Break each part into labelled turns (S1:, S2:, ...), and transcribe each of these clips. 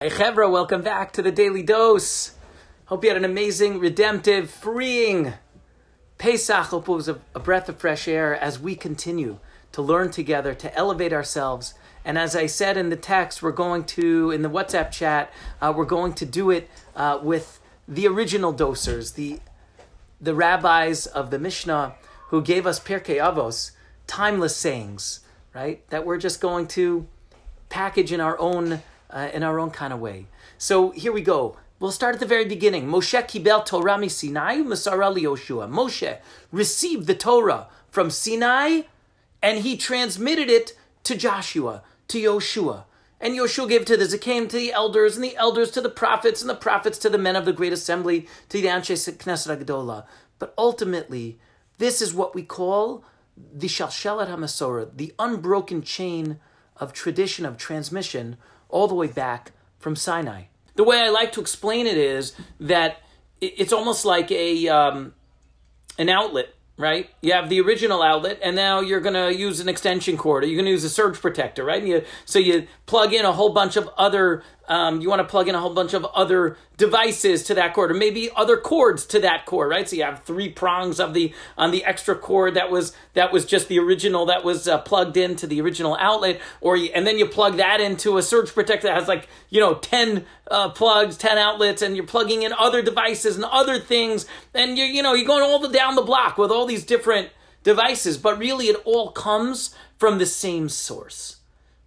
S1: Hey Chevra, welcome back to the Daily Dose. Hope you had an amazing, redemptive, freeing Pesach. Hope it was a breath of fresh air as we continue to learn together, to elevate ourselves. And as I said in the text, in the WhatsApp chat, we're going to do it with the original dosers, the rabbis of the Mishnah who gave us Pirkei Avos, timeless sayings, right? That we're just going to package in our own kind of way. So here we go. We'll start at the very beginning. Moshe kibel Torah mi Sinai u'mesara liYoshua. Moshe received the Torah from Sinai, and he transmitted it to Joshua, to Yoshua. And Yoshua gave it to the Zakim, to the elders, and the elders to the prophets, and the prophets to the men of the great assembly, to the Anshe Knesset HaGedolah. But ultimately, this is what we call the Shalshelet HaMasorah, the unbroken chain of tradition, of transmission, all the way back from Sinai. The way I like to explain it is that it's almost like an outlet, right? You have the original outlet, and now you're going to use an extension cord, or you're going to use a surge protector, right? So you plug in a whole bunch of other, devices to that cord, or maybe other cords to that cord, right? So you have three prongs on the extra cord that was just the original, that was plugged into the original outlet, and then you plug that into a surge protector that has 10 plugs, 10 outlets, and you're plugging in other devices and other things, and you're going all down the block with all these different devices, but really it all comes from the same source.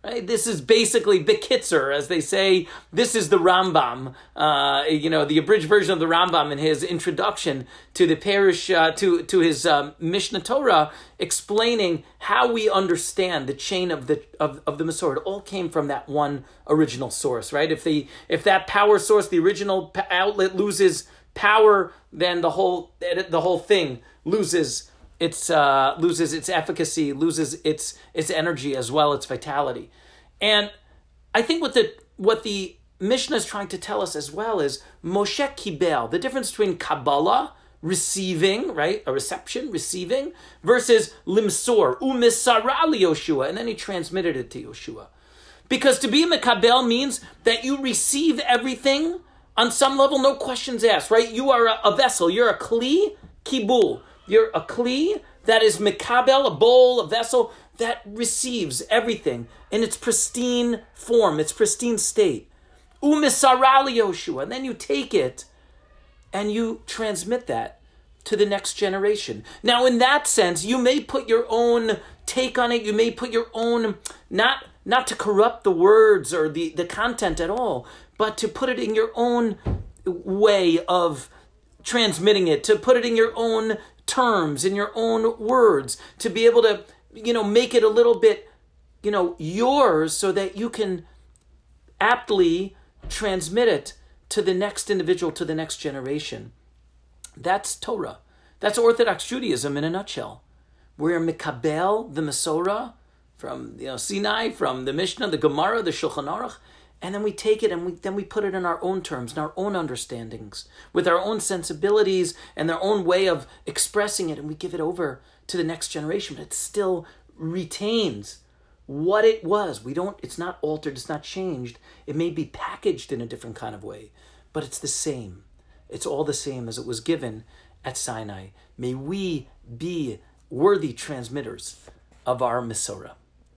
S1: Right? This is basically Bekitzer, as they say. This is the Rambam, the abridged version of the Rambam in his introduction to the parish, to his Mishnah Torah, explaining how we understand the chain of the Masorah. It all came from that one original source, right? If that power source, the original outlet, loses power, then the whole thing loses its efficacy, loses its energy as well, its vitality. And I think what the Mishnah is trying to tell us as well is Moshe kibel, the difference between Kabbalah, receiving, right, a reception, receiving, versus limsor, u'misara liYoshua, and then he transmitted it to Yoshua. Because to be a mekabel means that you receive everything on some level, no questions asked, right? You are a vessel, you're a kli kibul. You're a kli that is mekabel, a bowl, a vessel that receives everything in its pristine form, its pristine state. U'misara liYoshua, and then you take it and you transmit that to the next generation. Now, in that sense, you may put your own take on it. You may put your own, not to corrupt the words or the content at all, but to put it in your own way of transmitting it, to put it in your own terms, in your own words, to be able to, make it a little bit, yours, so that you can aptly transmit it to the next individual, to the next generation. That's Torah. That's Orthodox Judaism in a nutshell. We're Mikabel, the Masorah, from Sinai, from the Mishnah, the Gemara, the Shulchan Aruch, and then we take it and we put it in our own terms, in our own understandings, with our own sensibilities and their own way of expressing it, and we give it over to the next generation, but it still retains what it was. It's not altered, it's not changed. It may be packaged in a different kind of way, but it's the same. It's all the same as it was given at Sinai. May we be worthy transmitters of our Masorah.